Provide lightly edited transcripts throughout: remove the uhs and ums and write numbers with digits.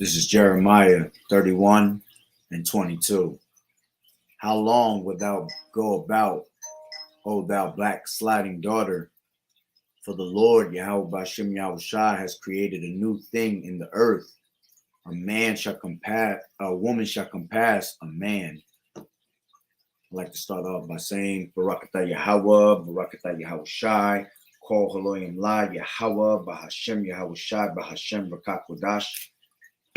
This is Jeremiah 31 and 22. How long wilt thou go about, O thou black sliding daughter? For the Lord, YAHAWAH'S has created a new thing in the earth. A woman shall compass a man. I'd like to start off by saying Barakatah Yahawah, Barakatah Yahawashi, Call Haloyim La, Yahawah, Bahashem Yahawashi, Bahashem Rakakodash.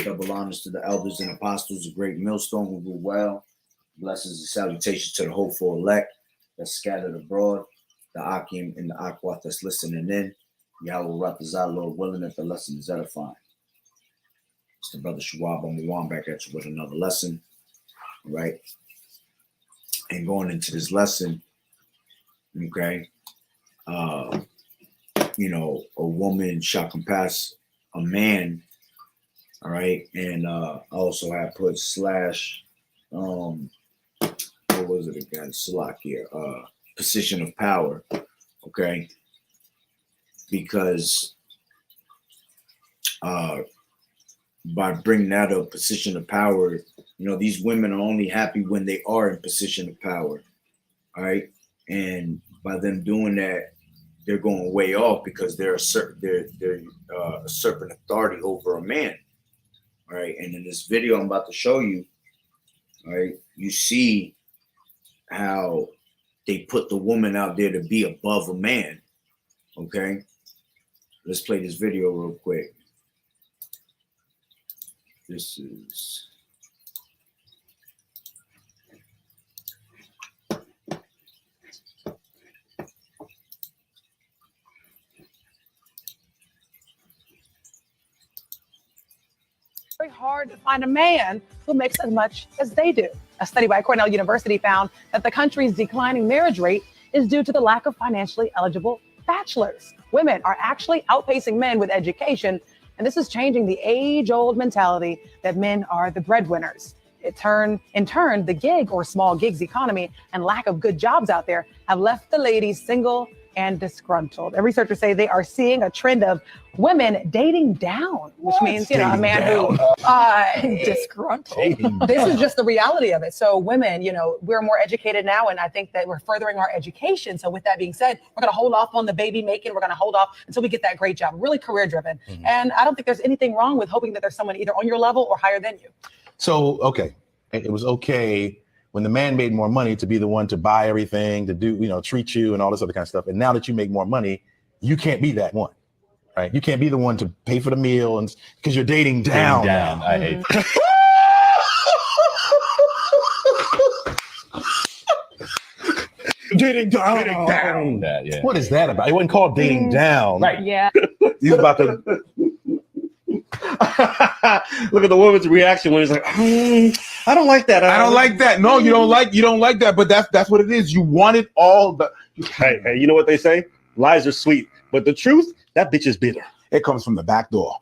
Double honors to the elders and apostles, a great millstone who rule well. Blessings and salutations to the hopeful elect that's scattered abroad, the Akim and the Akwat that's listening in. Yahweh Ratazah, Lord willing, that the lesson is edifying. It's the brother Shawab Amawan back at you with another lesson. All right. And going into this lesson, okay, a woman shall compass a man. All right, and I also have put slash, what was it again? Slack here, position of power. Okay, because by bringing that up, position of power, these women are only happy when they are in position of power. All right, and by them doing that, they're going way off because they're usurping authority over a man. All right, and in this video I'm about to show you, all right, you see how they put the woman out there to be above a man. Okay, let's play this video real quick. This is very hard to find a man who makes as much as they do. A study by Cornell University found that the country's declining marriage rate is due to the lack of financially eligible bachelors. Women are actually outpacing men with education, and this is changing the age-old mentality that men are the breadwinners. In turn, the gig or small gigs economy and lack of good jobs out there have left the ladies single and disgruntled. And researchers say they are seeing a trend of women dating down, which means, a man who disgruntled. This is just the reality of it. So women, we're more educated now, and I think that we're furthering our education. So with that being said, we're going to hold off on the baby making. We're going to hold off until we get that great job, really career driven. Mm-hmm. And I don't think there's anything wrong with hoping that there's someone either on your level or higher than you. So, okay, it was okay when the man made more money to be the one to buy everything, to do, treat you and all this other kind of stuff. And now that you make more money, you can't be that one, right? You can't be the one to pay for the meal and because you're dating down. I hate that. Dating down. Yeah. What is that about? It wasn't called dating down. Right. Yeah. He's about to look at the woman's reaction when he's like, I don't like that. I don't like that. No, you don't like that. But that's what it is. You wanted all the. Hey, you know what they say? Lies are sweet, but the truth, that bitch is bitter. It comes from the back door.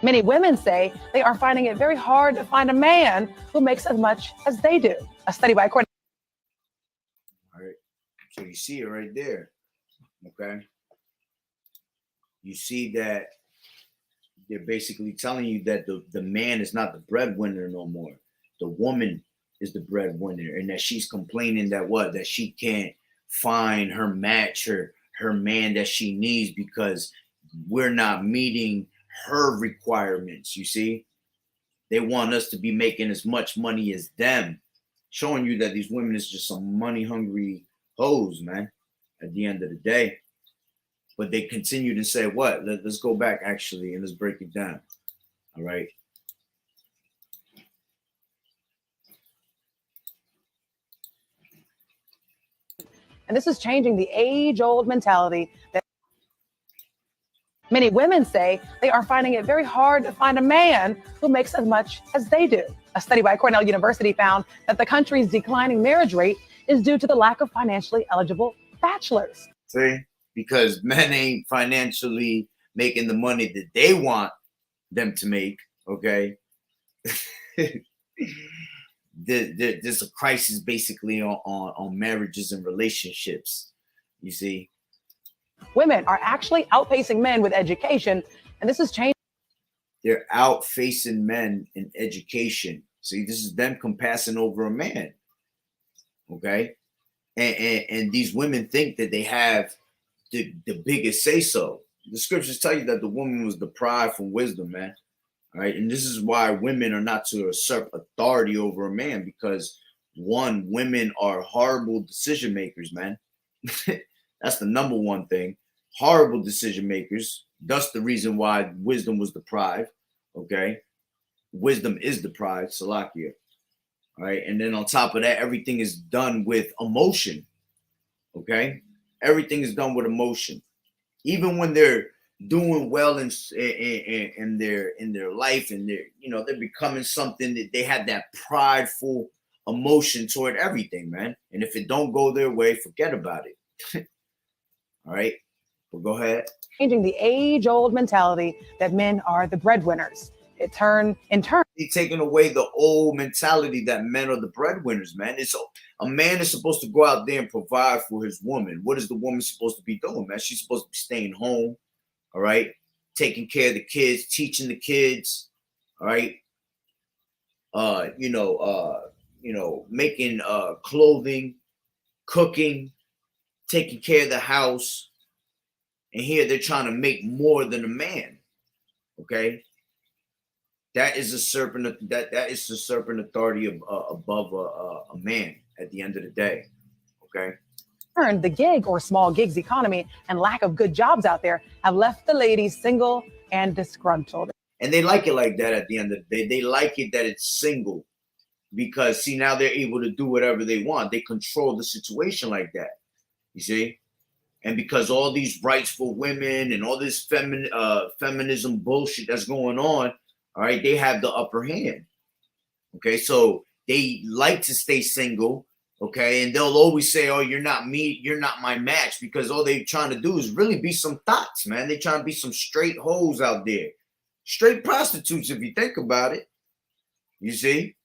Many women say they are finding it very hard to find a man who makes as much as they do. A study by Cornell. all right. So you see it right there. Okay. You see that they're basically telling you that the man is not the breadwinner no more. The woman is the breadwinner, and that she's complaining that she can't find her match, her man that she needs because we're not meeting her requirements. You see, they want us to be making as much money as them, showing you that these women is just some money hungry hoes, man, at the end of the day. But they continue to say what? Let's go back actually and let's break it down. All right. And this is changing the age-old mentality that many women say they are finding it very hard to find a man who makes as much as they do. A study by Cornell University found that the country's declining marriage rate is due to the lack of financially eligible bachelors. See? Because men ain't financially making the money that they want them to make, okay? There's a crisis basically on marriages and relationships, you see. Women are actually outpacing men with education, and this is changing. they're outfacing men in education. See, this is them compassing over a man. Okay. And these women think that they have the biggest say so. The scriptures tell you that the woman was deprived from wisdom, man. All right. And this is why women are not to usurp authority over a man, because one, women are horrible decision makers, man. That's the number one thing. Horrible decision makers. That's the reason why wisdom was deprived. Okay. Wisdom is deprived, Salakia. All right. And then on top of that, everything is done with emotion. Okay. Everything is done with emotion. Even when they're doing well in their life, and they're becoming something, that they have that prideful emotion toward everything, man. And if it don't go their way, forget about it. All right. Well, go ahead. Changing the age-old mentality that men are the breadwinners. In turn, He's taking away the old mentality that men are the breadwinners, man. It's a man is supposed to go out there and provide for his woman. What is the woman supposed to be doing, man? She's supposed to be staying home, all right, taking care of the kids, teaching the kids, all right, making clothing, cooking, taking care of the house. And here they're trying to make more than a man. Okay. That is a serpent. That is the serpent authority above a man at the end of the day. Okay. the gig or small gigs economy and lack of good jobs out there have left the ladies single and disgruntled. And they like it like that at the end of the day. They like it that it's single because, see, now they're able to do whatever they want. They control the situation like that, you see? And because all these rights for women and all this feminism bullshit that's going on, all right, they have the upper hand. Okay, so they like to stay single, okay, and they'll always say, oh, you're not me, you're not my match, because all they're trying to do is really be some thoughts, man. They're trying to be some straight hoes out there. Straight prostitutes, if you think about it, you see?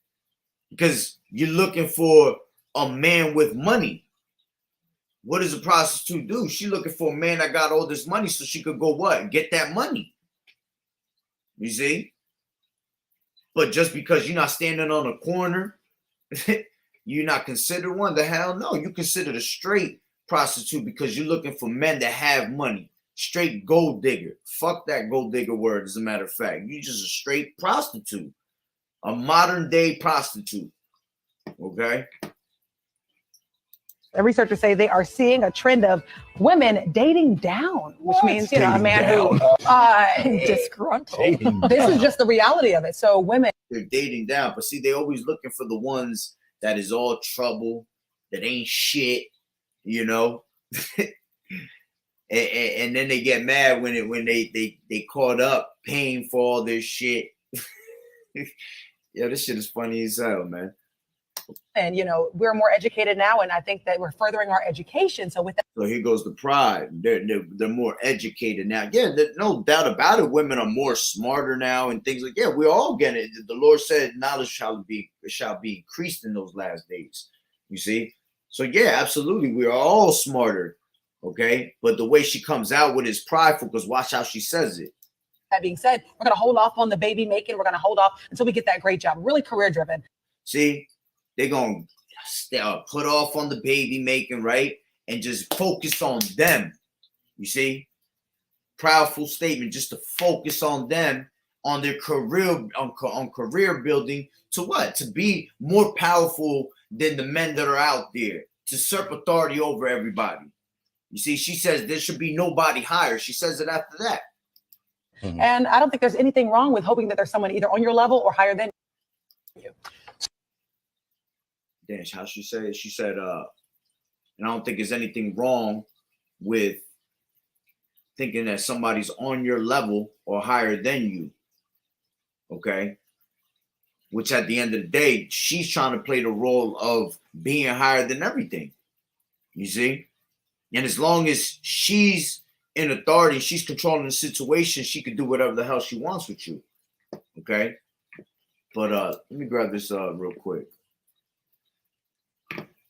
Because you're looking for a man with money. What does a prostitute do? She's looking for a man that got all this money so she could go what? Get that money. You see? But just because you're not standing on a corner, you're not considered one. The hell no. You considered a straight prostitute because you're looking for men that have money. Straight gold digger. Fuck that gold digger word, as a matter of fact. You're just a straight prostitute. A modern day prostitute. Okay? Researchers say they are seeing a trend of women dating down, which means, you know, a man who disgruntled. This is just the reality of it. So women, they're dating down, but see, they're always looking for the ones that is all trouble, that ain't shit, you know. and then they get mad when they caught up paying for all this shit. Yo, this shit is funny as hell, man. And, you know, we're more educated now, and I think that we're furthering our education. So with that, so here goes the pride. They're more educated now. Yeah, no doubt about it. Women are more smarter now and things like, yeah, we're all getting it. The Lord said knowledge shall be increased in those last days. You see? So yeah, absolutely. We are all smarter. Okay. But the way she comes out with is prideful, because watch how she says it. That being said, we're going to hold off on the baby making. We're going to hold off until we get that great job. Really career driven. See? They're going to put off on the baby making, right? And just focus on them. You see? Proudful statement, just to focus on them, on their career, on career building, to what? To be more powerful than the men that are out there, to usurp authority over everybody. You see, she says there should be nobody higher. She says it after that. Mm-hmm. And I don't think there's anything wrong with hoping that there's someone either on your level or higher than you. Damn, how she said it? She said, and I don't think there's anything wrong with thinking that somebody's on your level or higher than you. Okay? Which at the end of the day, she's trying to play the role of being higher than everything. You see? And as long as she's in authority, she's controlling the situation, she can do whatever the hell she wants with you. Okay? But let me grab this real quick.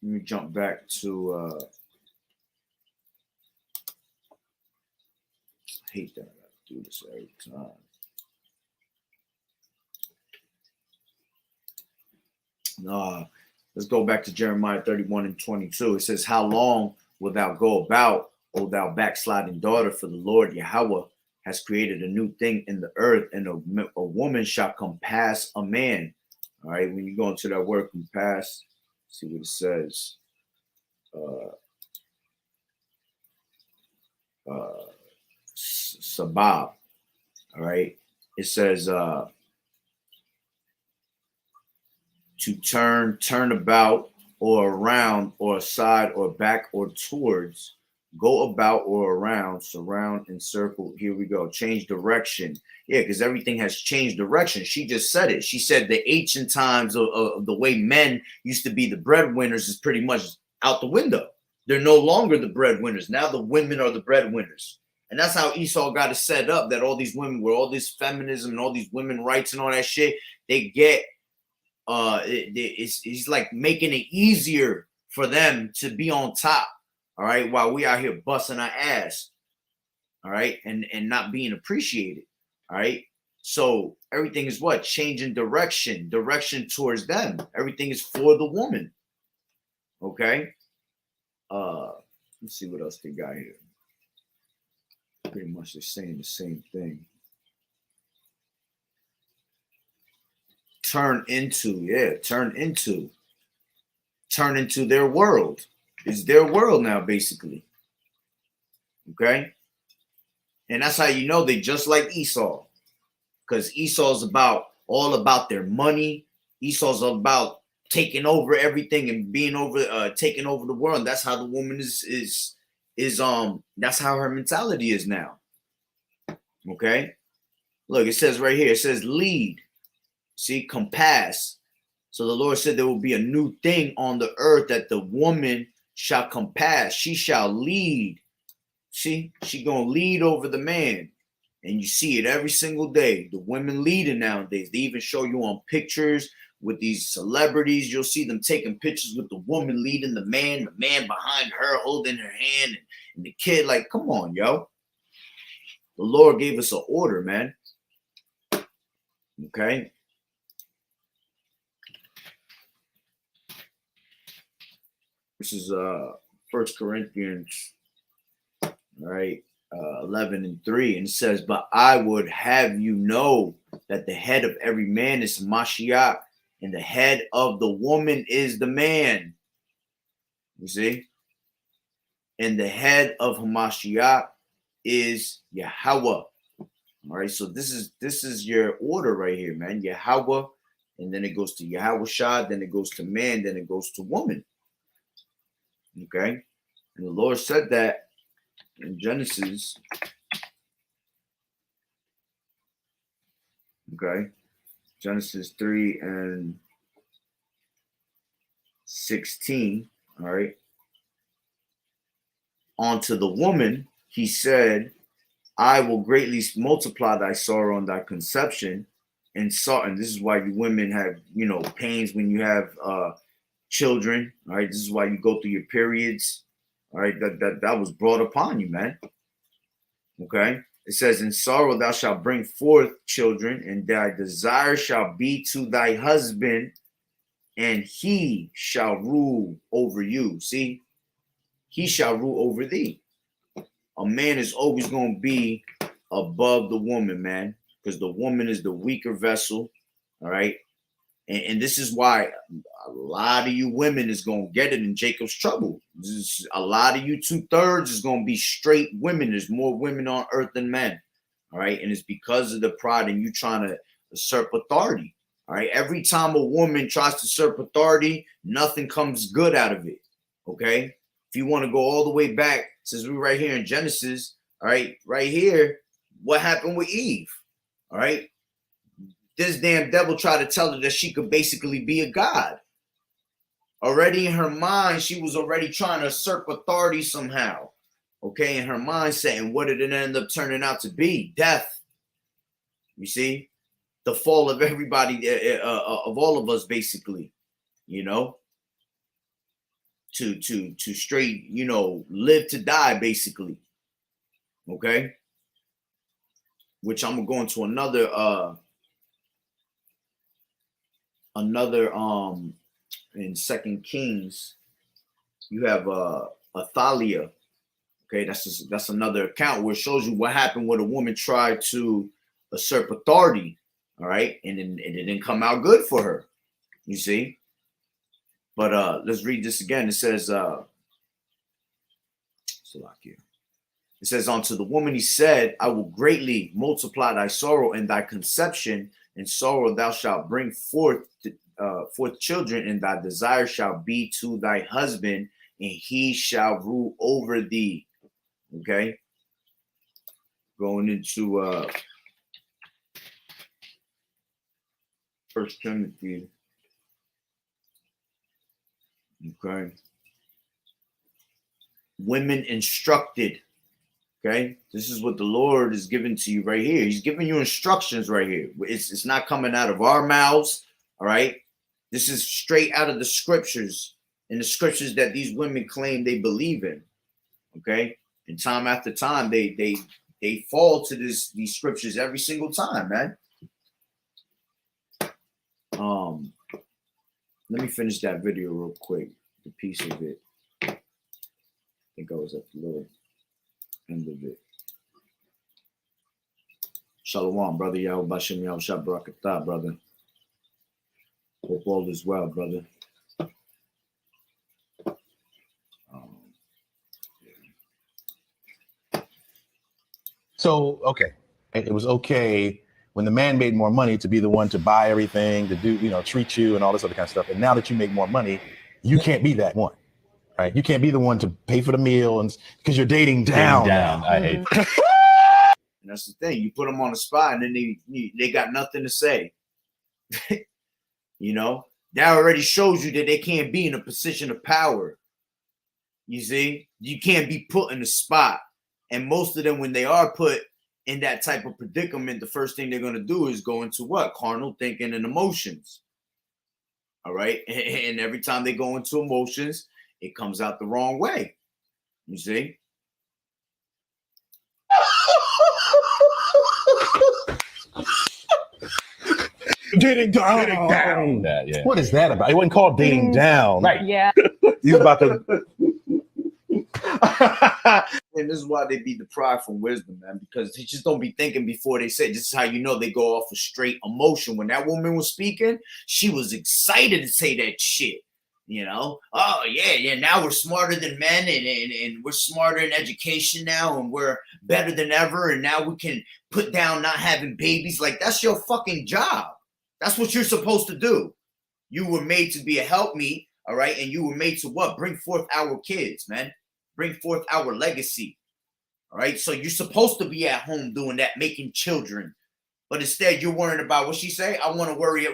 Let me jump back to I hate that I gotta do this every time. Let's go back to Jeremiah 31 and 22. It says, how long wilt thou go about, O thou backsliding daughter? For the Lord Yahweh has created a new thing in the earth, and a woman shall compass a man. All right, when you go into that word compass, see what it says. Sabab. All right, it says to turn about, or around, or aside, or back, or towards, go about or around, surround, encircle. Here we go. Change direction. Yeah, because everything has changed direction. She just said it. She said the ancient times of the way men used to be the breadwinners is pretty much out the window. They're no longer the breadwinners. Now the women are the breadwinners. And that's how Esau got it set up, that all these women, with all this feminism and all these women rights and all that shit, they get it's like making it easier for them to be on top, all right, while we out here busting our ass, all right, and not being appreciated, all right. So everything is what? Changing direction towards them. Everything is for the woman. Okay. Let's see what else they got here. Pretty much they're saying the same thing. Turn into their world. It's their world now, basically. Okay. And that's how you know they just like Esau. Because Esau's all about their money. Esau's about taking over everything and being taking over the world. And that's how the woman is that's how her mentality is now. Okay. Look, it says right here, it says lead. See, compass. So the Lord said there will be a new thing on the earth, that the woman shall compass. She shall lead. See, she gonna lead over the man. And you see it every single day. The women leading nowadays. They even show you on pictures with these celebrities. You'll see them taking pictures with the woman leading the man behind her holding her hand, and the kid. Like, come on, yo. The Lord gave us an order, man. Okay. This is 1 Corinthians, all right, 11 and 3. And it says, but I would have you know that the head of every man is Mashiach, and the head of the woman is the man. You see? And the head of Hamashiach is Yahweh. All right, so this is your order right here, man. Yahweh, and then it goes to Yahweh Shah, then it goes to man, then it goes to woman. Okay, and the Lord said that in Genesis. Okay, Genesis 3 and 16. All right. Unto the woman, he said, I will greatly multiply thy sorrow and thy conception. And this is why you women have, pains when you have children. All right. This is why you go through your periods. All right. That was brought upon you, man. Okay. It says, in sorrow thou shalt bring forth children, and thy desire shall be to thy husband, and he shall rule over you. See, he shall rule over thee. A man is always going to be above the woman, man, because the woman is the weaker vessel. All right. And this is why a lot of you women is going to get it in Jacob's trouble. A lot of you 2/3 is going to be straight women. There's more women on earth than men. All right. And it's because of the pride and you trying to usurp authority. All right. Every time a woman tries to usurp authority, nothing comes good out of it. Okay. If you want to go all the way back, since we're right here in Genesis, all right, right here, what happened with Eve? All right. This damn devil tried to tell her that she could basically be a god. Already in her mind, she was already trying to usurp authority somehow. Okay, in her mindset. And what did it end up turning out to be? Death. You see? The fall of everybody, of all of us, basically. To straight, live to die, basically. Okay? Which I'm going to go into another in Second Kings, you have Athaliah. Okay, that's another account where it shows you what happened when a woman tried to usurp authority. All right, and it didn't come out good for her. You see. But let's read this again. It says, it says, unto the woman he said, I will greatly multiply thy sorrow and thy conception. In sorrow thou shalt bring forth children, and thy desire shall be to thy husband, and he shall rule over thee. Okay. Going into First Timothy. Okay. Women instructed. Okay. This is what the Lord is giving to you right here. He's giving you instructions right here. It's not coming out of our mouths. All right. This is straight out of the scriptures, and the scriptures that these women claim they believe in. Okay. And time after time, they fall to these scriptures every single time, man. Let me finish that video real quick. The piece of it. I think I was at the little end of it. Shalom, brother. Yahweh Bashem, Yahweh Shah Barakatah, brother. Hope all is well, brother. So, okay. It was okay when the man made more money to be the one to buy everything, to do, treat you and all this other kind of stuff. And now that you make more money, you can't be that one, right? You can't be the one to pay for the meal, and because you're dating down. I hate And that's the thing. You put them on the spot, and then they got nothing to say. That already shows you that they can't be in a position of power. You see, you can't be put in the spot. And most of them, when they are put in that type of predicament, the first thing they're going to do is go into what? Carnal thinking and emotions. All right. And every time they go into emotions, it comes out the wrong way. You see? Dating down. that. Yeah. What is that about? It wasn't called dating down. Right. Yeah. You about to. And this is why they be deprived from wisdom, man, because they just don't be thinking before they say. This is how you know they go off of straight emotion. When that woman was speaking, she was excited to say that shit. Oh yeah. Now we're smarter than men, and we're smarter in education now, and we're better than ever. And now we can put down not having babies. Like, that's your fucking job. That's what you're supposed to do. You were made to be a helpmeet, all right? And you were made to what? Bring forth our kids, man. Bring forth our legacy, all right? So you're supposed to be at home doing that, making children. But instead, you're worrying about what she say.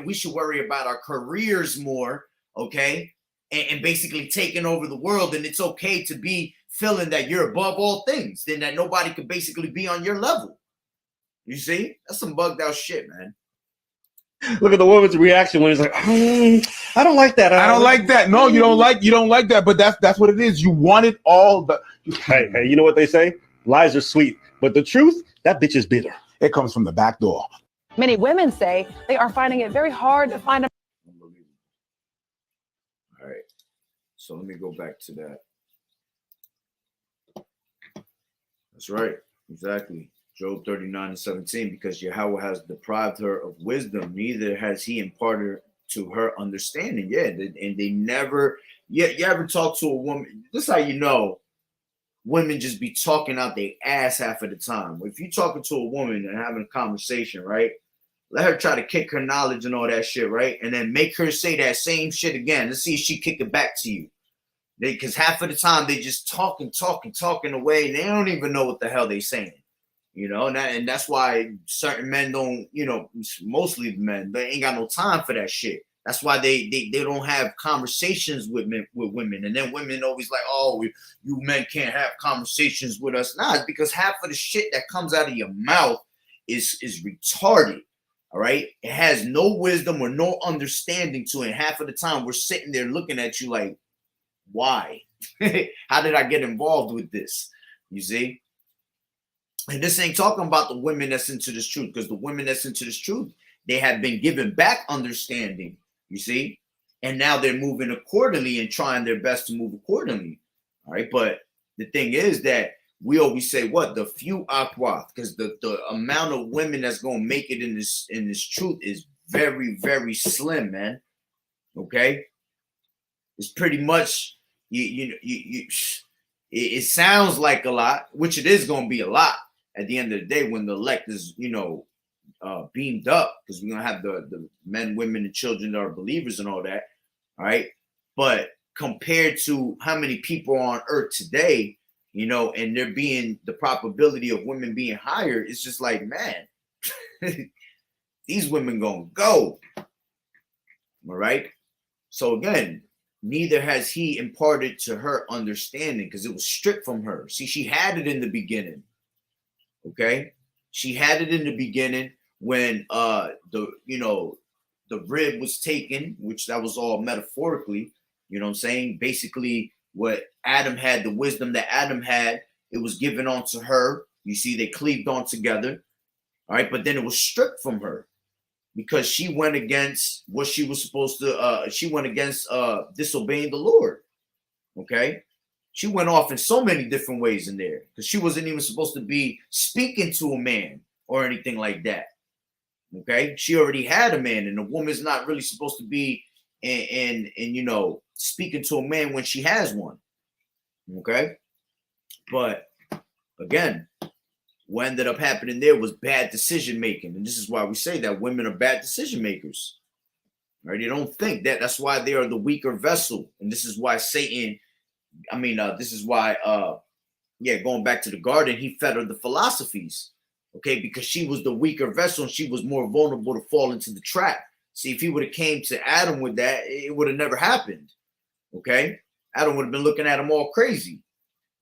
We should worry about our careers more, okay? And basically taking over the world. And it's okay to be feeling that you're above all things, then that nobody could basically be on your level. You see? That's some bugged out shit, man. Look at the woman's reaction when it's like, I don't like that. I don't like that. No, you don't like that. But that's what it is. You wanted all the. Hey, you know what they say? Lies are sweet, but the truth, that bitch is bitter. It comes from the back door. Many women say they are finding it very hard to find a All right. So let me go back to that. That's right. Exactly. Job 39:17, because Yahweh has deprived her of wisdom, neither has he imparted to her understanding. Yeah, and they never, you ever talk to a woman, this is how you know women just be talking out their ass half of the time. If you're talking to a woman and having a conversation, right, let her try to kick her knowledge and all that shit, right, and then make her say that same shit again. Let's see if she kick it back to you. Because half of the time they just talking away, and they don't even know what the hell they saying. And that's why certain men don't, mostly the men, they ain't got no time for that shit. That's why they don't have conversations with women. And then women always like, oh, you men can't have conversations with us. Nah, it's because half of the shit that comes out of your mouth is retarded. All right. It has no wisdom or no understanding to it. And half of the time we're sitting there looking at you like, why? How did I get involved with this? You see? And this ain't talking about the women that's into this truth, because the women that's into this truth, they have been given back understanding. You see? and now they're moving accordingly and trying their best to move accordingly. All right, but the thing is that we always say what the few aquath, because the amount of women that's gonna make it in this truth is very, very slim, man. Okay, it's pretty much it sounds like a lot, which it is gonna be a lot at the end of the day when the elect is beamed up, because we're gonna have the men, women, and children that are believers and all that. All right, but compared to how many people are on earth today, and there being the probability of women being higher, it's just like, man, these women gonna go. All right. So again, neither has he imparted to her understanding, because it was stripped from her. See, she had it in the beginning. Okay, she had it in the beginning when the rib was taken, which that was all metaphorically. You know what I'm saying? Basically, what Adam had, the wisdom that Adam had, it was given onto her. You see, they cleaved on together. All right, but then it was stripped from her because she went against what she was supposed to. She went against disobeying the Lord. Okay, she went off in so many different ways in there because she wasn't even supposed to be speaking to a man or anything like that. Okay, she already had a man, and a woman's not really supposed to be in speaking to a man when she has one. Okay, but again, what ended up happening there was bad decision making, and this is why we say that women are bad decision makers. Right? They don't think that. That's why they are the weaker vessel, and this is why Satan. This is why. Going back to the garden, he fed her the philosophies. Okay, because she was the weaker vessel and she was more vulnerable to fall into the trap. See, if he would have came to Adam with that, it would have never happened. Okay, Adam would have been looking at him all crazy,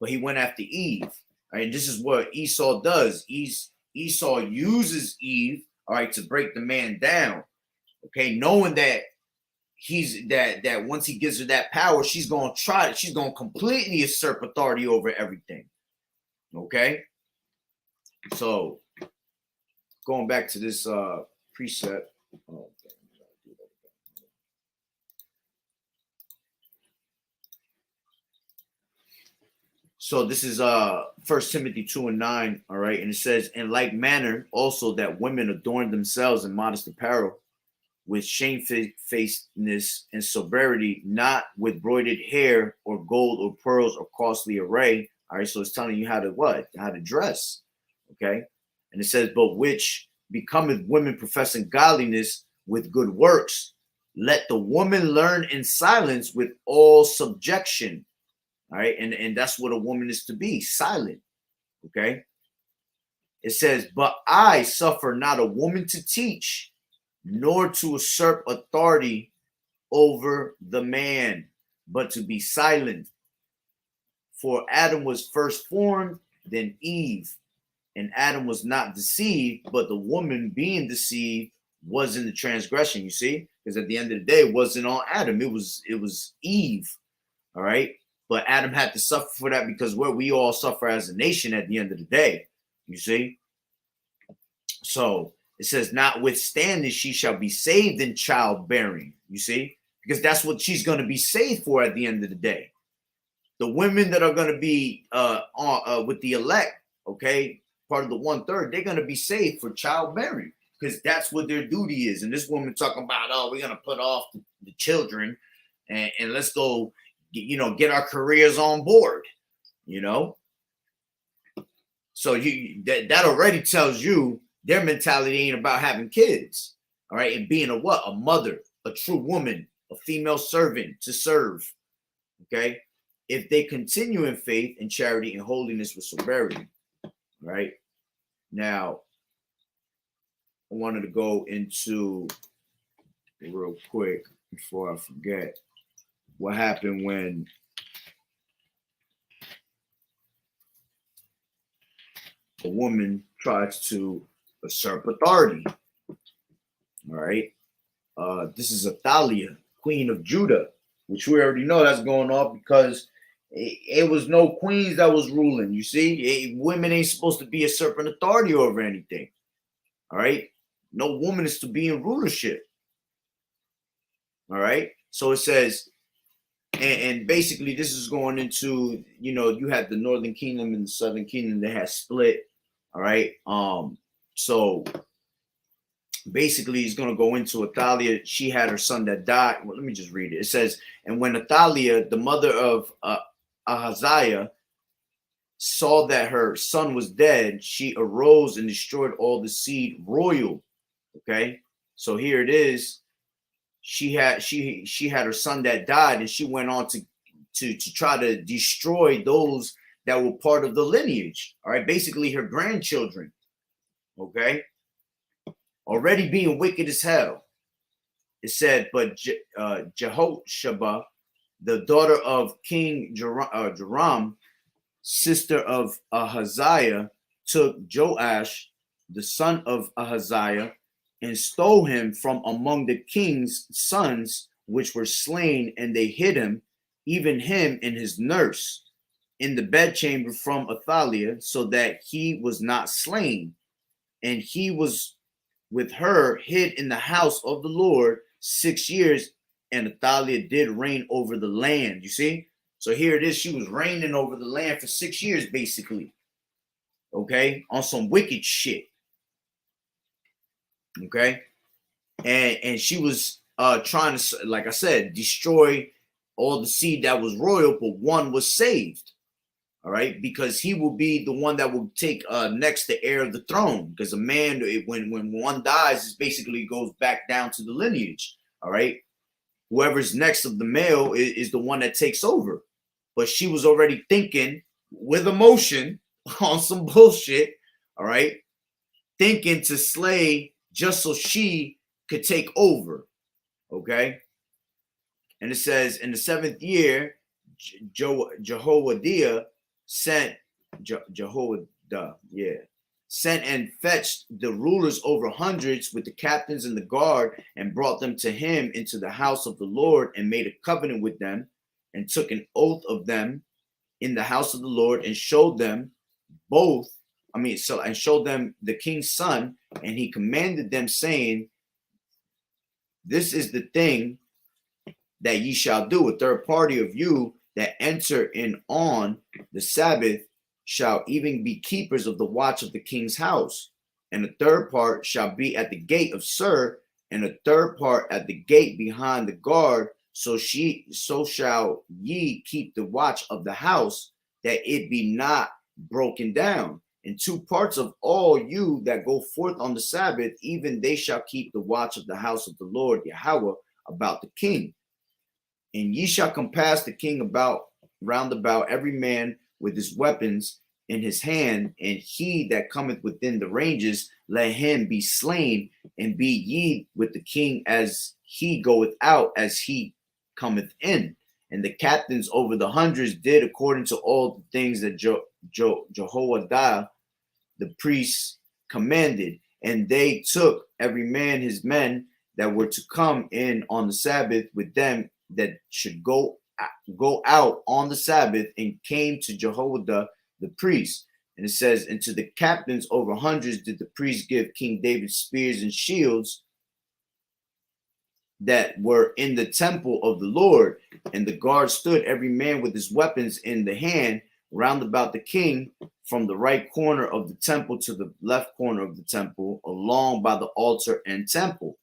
but he went after Eve. Right, and this is what Esau does. Esau uses Eve, all right, to break the man down. Okay, knowing that that once he gives her that power, she's gonna try it. She's gonna completely usurp authority over everything. Okay, so going back to this precept. So this is 1 Timothy 2:9, all right, and it says, in like manner also that women adorn themselves in modest apparel, with shamefacedness and sobriety, not with broidered hair or gold or pearls or costly array. All right, so it's telling you how to dress. Okay, and it says, but which becometh women professing godliness with good works. Let the woman learn in silence with all subjection. All right, and that's what a woman is to be, silent. Okay, it says, but I suffer not a woman to teach, nor to usurp authority over the man, but to be silent. For Adam was first formed, then Eve, and Adam was not deceived, but the woman being deceived was in the transgression. You see, because at the end of the day, it wasn't on Adam; it was Eve. All right, but Adam had to suffer for that because we all suffer as a nation at the end of the day. You see, so it says, notwithstanding, she shall be saved in childbearing. You see, because that's what she's going to be saved for at the end of the day. The women that are going to be with the elect, okay, part of the 1/3, they're going to be saved for childbearing because that's what their duty is. And this woman talking about, oh, we're going to put off the children and let's go, get our careers on board, So that already tells you their mentality ain't about having kids, all right, and being a mother, a true woman, a female servant to serve, okay? If they continue in faith and charity and holiness with sobriety, right? Now, I wanted to go into real quick before I forget what happened when a woman tries to usurp authority. All right. This is Athaliah, Queen of Judah, which we already know that's going on because it was no queens that was ruling. You see, women ain't supposed to be usurping authority over anything. All right. No woman is to be in rulership. All right. So it says, and basically this is going into, you know, you had the Northern Kingdom and the Southern Kingdom that had split. All right. So basically he's going to go into Athaliah. She had her son that died. Well, let me just read it. It says, and when Athaliah, the mother of Ahaziah, saw that her son was dead, she arose and destroyed all the seed royal. Okay, so here it is. She had her son that died, and she went on to try to destroy those that were part of the lineage. All right, basically her grandchildren. Okay, already being wicked as hell. It said, but Jehoshaphat, the daughter of King Joram, sister of Ahaziah, took Joash, the son of Ahaziah, and stole him from among the king's sons, which were slain, and they hid him, even him and his nurse, in the bedchamber from Athaliah, so that he was not slain. And he was with her hid in the house of the Lord 6 years, and Athaliah did reign over the land. You see? So here it is. She was reigning over the land for 6 years, basically. Okay? On some wicked shit. Okay? And she was trying to, like I said, destroy all the seed that was royal, but one was saved. All right? Because he will be the one that will take next the heir of the throne. Because a man, when one dies, it basically goes back down to the lineage. All right? Whoever's next of the male is the one that takes over. But she was already thinking with emotion on some bullshit, all right? Thinking to slay just so she could take over, okay? And it says, in the 7th year, Jehoiada sent and fetched the rulers over hundreds with the captains and the guard, and brought them to him into the house of the Lord, and made a covenant with them, and took an oath of them in the house of the Lord, and showed them showed them the king's son, and he commanded them, saying, this is the thing that ye shall do. A third party of you that enter in on the Sabbath shall even be keepers of the watch of the king's house, and a third part shall be at the gate of Sir, and a third part at the gate behind the guard. So shall ye keep the watch of the house, that it be not broken down. And 2 parts of all you that go forth on the Sabbath, even they shall keep the watch of the house of the Lord Yahweh about the king. And ye shall compass the king round about, every man with his weapons in his hand, and he that cometh within the ranges, let him be slain, and be ye with the king as he goeth out, as he cometh in. And the captains over the hundreds did according to all the things that Jehoiada the priest commanded. And they took every man his men that were to come in on the Sabbath with them that should go out on the Sabbath, and came to Jehoiada the priest. And it says, and to the captains over hundreds did the priest give King David spears and shields that were in the temple of the Lord. And the guard stood every man with his weapons in the hand round about the king, from the right corner of the temple to the left corner of the temple, along by the altar and temple.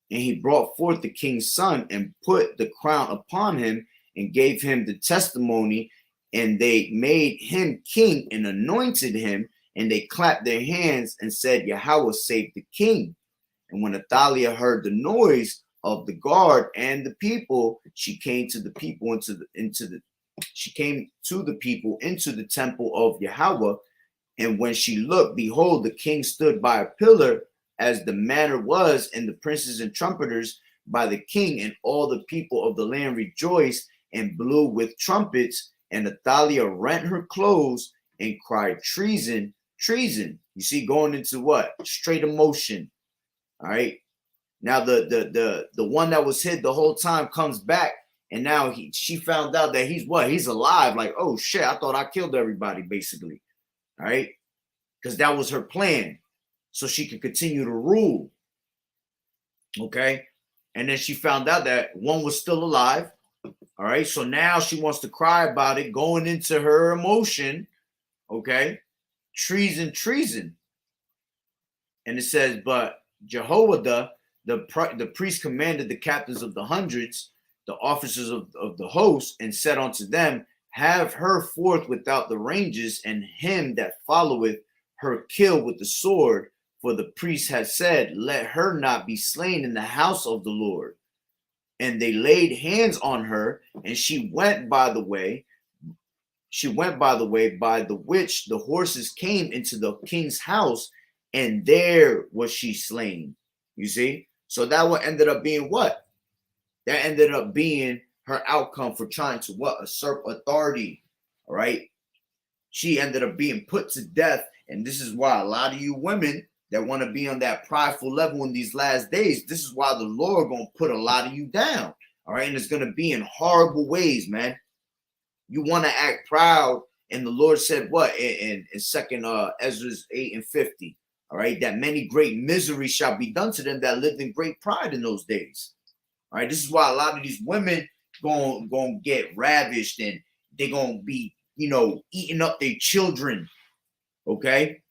And he brought forth the king's son, and put the crown upon him, and gave him the testimony. And they made him king, and anointed him. And they clapped their hands, and said, Yahweh save the king. And when Athaliah heard the noise of the guard and the people, she came to the people into the temple of Yahweh. And when she looked, behold, the king stood by a pillar, as the manner was, and the princes and trumpeters by the king, and all the people of the land rejoiced and blew with trumpets. And Athaliah rent her clothes and cried, treason, treason. You see, going into what? Straight emotion. All right. Now the one that was hid the whole time comes back, and now she found out that he's alive. Like, oh shit, I thought I killed everybody, basically. All right, because that was her plan, so she could continue to rule. Okay, And then she found out that one was still alive. All right. So now she wants to cry about it, going into her emotion. Okay. Treason. And it says, but Jehoiada, the priest, commanded the captains of the hundreds, the officers of the host, and said unto them, have her forth without the ranges, and him that followeth her kill with the sword. For the priest had said, let her not be slain in the house of the Lord. And they laid hands on her, and she went by the way. By the which the horses came into the king's house, and there was she slain. You see? So that what ended up being what? That ended up being her outcome for trying to what? Usurp authority. All right. She ended up being put to death. And this is why a lot of you women that want to be on that prideful level in these last days, this is why the Lord going to put a lot of you down. All right. And it's going to be in horrible ways, man. You want to act proud. And the Lord said what? In 2nd Ezra 8:50. All right. That many great miseries shall be done to them that lived in great pride in those days. All right. This is why a lot of these women going to get ravished, and they're going to be, eating up their children. Okay.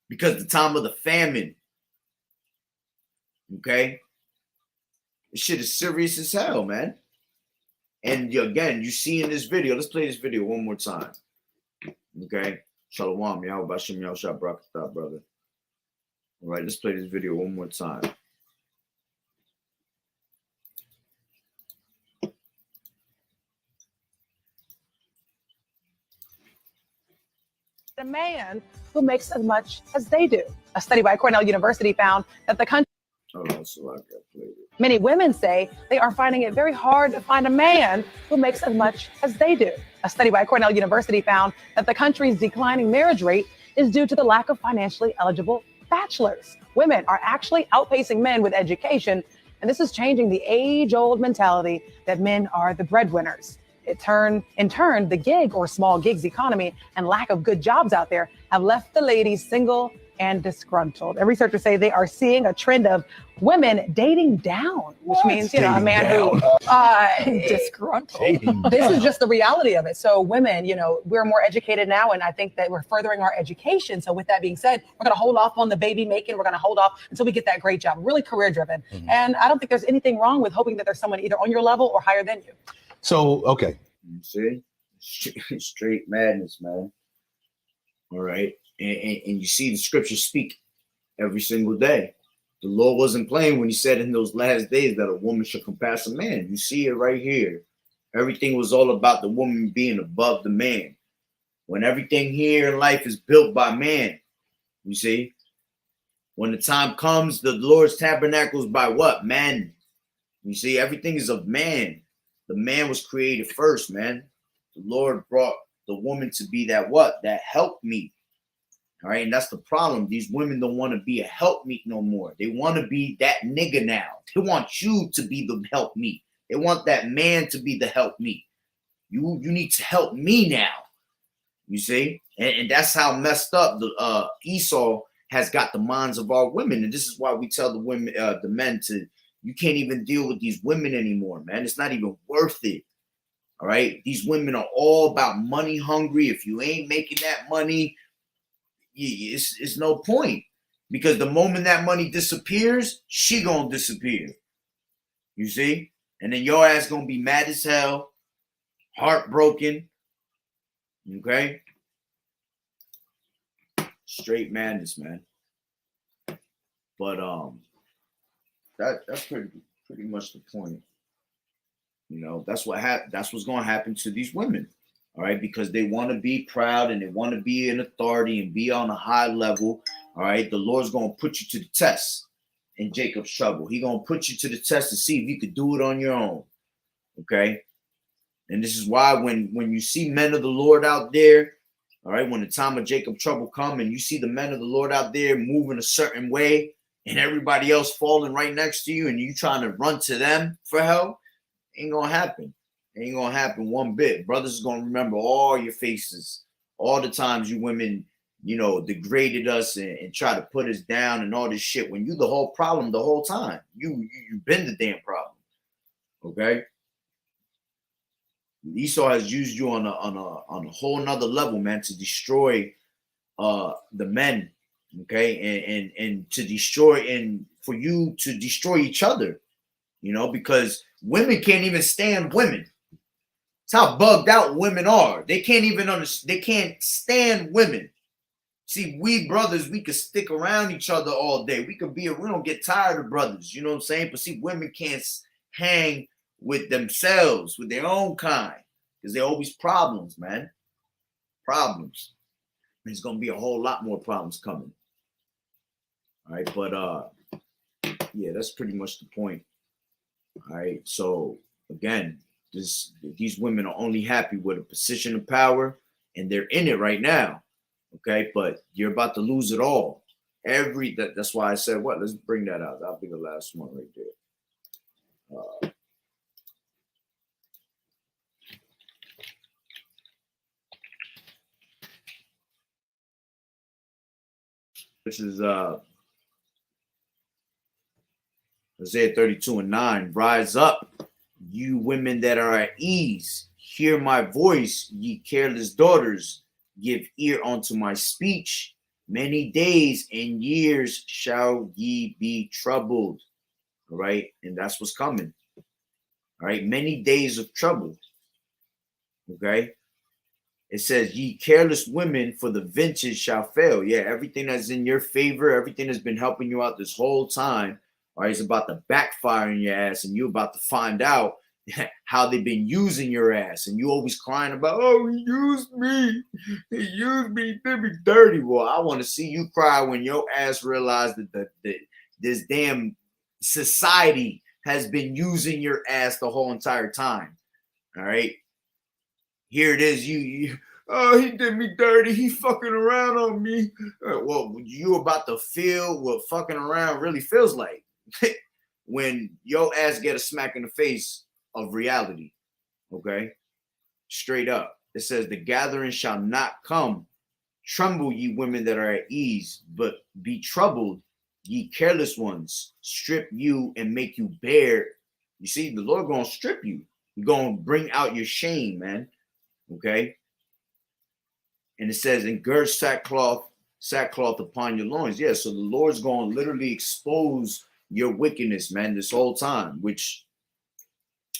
Because the time of the famine. Okay. This shit is serious as hell, man. And again, you see in this video, let's play this video one more time. Okay. Shalom, y'all. Bashim, y'all. Shah, Brakatah, brother. All right, let's play this video one more time. A man who makes as much as they do. A study by Cornell University found that the country. Oh, so I got played it. Many women say they are finding it very hard to find a man who makes as much as they do. A study by Cornell University found that the country's declining marriage rate is due to the lack of financially eligible bachelors. Women are actually outpacing men with education, and this is changing the age-old mentality that men are the breadwinners. In turn, the gig or small gigs economy and lack of good jobs out there have left the ladies single and disgruntled. And researchers say they are seeing a trend of women dating down, which means, a man who disgruntled. This is just the reality of it. So women, we're more educated now, and I think that we're furthering our education. So with that being said, we're going to hold off on the baby making. We're going to hold off until we get that great job, really career driven. Mm-hmm. And I don't think there's anything wrong with hoping that there's someone either on your level or higher than you. So, okay. You see? Straight madness, man. All right. And you see the scriptures speak every single day. The Lord wasn't playing when he said in those last days that a woman should compass a man. You see it right here. Everything was all about the woman being above the man. When everything here in life is built by man, you see? When the time comes, the Lord's tabernacle is by what? Man. You see, everything is of man. The man was created first, man. The Lord brought the woman to be that what? That helpmeet. All right. And that's the problem. These women don't want to be a helpmeet no more. They want to be that nigga now. They want you to be the helpmeet. They want that man to be the helpmeet. You need to help me now. You see? And that's how messed up the Esau has got the minds of our women. And this is why we tell the women, the men to, you can't even deal with these women anymore, man. It's not even worth it. All right. These women are all about money hungry. If you ain't making that money, it's no point, because the moment that money disappears, she gonna disappear. You see? And then your ass gonna be mad as hell, heartbroken. Okay? Straight madness, man. But that's pretty much the point. That's what's gonna happen to these women. All right, because they want to be proud and they want to be in authority and be on a high level. All right, the Lord's going to put you to the test in Jacob's trouble. He's going to put you to the test to see if you could do it on your own. Okay, and this is why when you see men of the Lord out there, all right, when the time of Jacob's trouble come and you see the men of the Lord out there moving a certain way and everybody else falling right next to you and you trying to run to them for help, ain't going to happen. Ain't gonna happen one bit. Brothers is gonna remember all your faces, all the times you women you know, degraded us and try to put us down and all this shit when you the whole problem the whole time. You've been the damn problem. Okay. Esau has used you on a whole nother level, man, to destroy the men, okay, and to destroy and for you to destroy each other, you know, because women can't even stand women. It's how bugged out women are. They can't even understand. They can't stand women. See, we brothers, we could stick around each other all day. We don't get tired of brothers. You know what I'm saying? But see, women can't hang with themselves, with their own kind, because they're always problems, man. Problems. There's gonna be a whole lot more problems coming. All right, but yeah, that's pretty much the point. All right, so again, these women are only happy with a position of power, and they're in it right now. Okay, but you're about to lose it all. That's why I said what? Let's bring that out. That'll be the last one right there. This is Isaiah 32:9. Rise up, you women that are at ease. Hear my voice, ye careless daughters. Give ear unto my speech. Many days and years shall ye be troubled. All right, and that's what's coming. All right, many days of trouble. Okay. It says, ye careless women, for the vintage shall fail. Yeah, everything that's in your favor, everything that's been helping you out this whole time, all right, is about to backfire in your ass, and you're about to find out how they've been using your ass. And you always crying about, oh, he used me. He used me. He did me dirty. Well, I want to see you cry when your ass realized that this damn society has been using your ass the whole entire time. All right. Here it is. Oh, he did me dirty. He fucking around on me. Well, you about to feel what fucking around really feels like when your ass get a smack in the face of reality. Okay, straight up. It says, the gathering shall not come. Tremble, ye women that are at ease, but be troubled, ye careless ones. Strip you and make you bare. You see, the Lord gonna strip you. He's gonna bring out your shame, man. Okay. And it says, and gird sackcloth upon your loins. Yeah, so the Lord's going to literally expose your wickedness, man, this whole time, which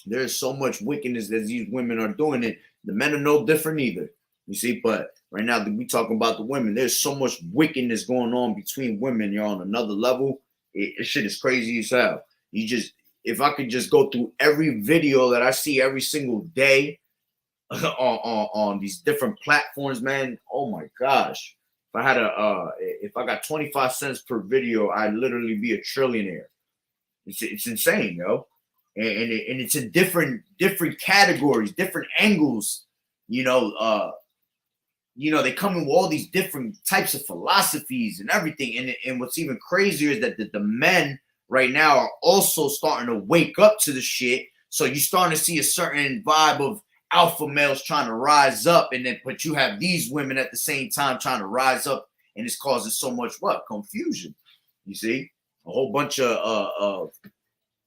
there's so much wickedness that these women are doing it. The men are no different either. You see, but right now we talking about the women. There's so much wickedness going on between women. You're on another level. It shit is crazy as hell. If I could just go through every video that I see every single day, on these different platforms, man. Oh my gosh. If I got 25 cents per video, I'd literally be a trillionaire. It's insane, yo. And it's in different categories, different angles, you know, they come in with all these different types of philosophies and everything. And what's even crazier is that the men right now are also starting to wake up to the shit. So you're starting to see a certain vibe of alpha males trying to rise up, but you have these women at the same time trying to rise up, and it's causing so much confusion. You see, a whole bunch of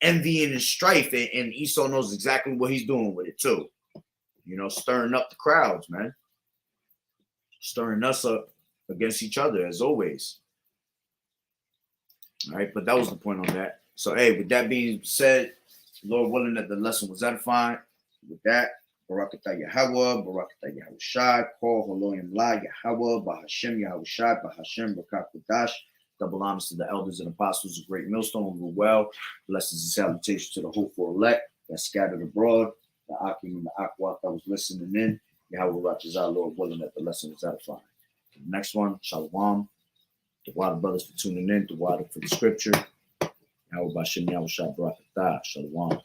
envying and strife, and Esau knows exactly what he's doing with it too. You know, stirring up the crowds, man, stirring us up against each other as always. All right, but that was the point on that. So, hey, with that being said, Lord willing that the lesson was edifying. With that, Barakatah Yahawah, Barakatah Yahawashi, Call Haloyim La Yahawah, Bahashem Yahawashi, Bahashem Barakat. Double honors to the elders and apostles of Great Millstone who were well. Blessings and salutations to the hopeful elect that scattered abroad, the Akim and the Akwat that was listening in. Yahweh Rachazah, Lord willing that the lesson was edifying. The next one, Shalom. The water brothers for tuning in, the water for the scripture. Yahweh Bashem Yahawashi Barakatah. Shalom.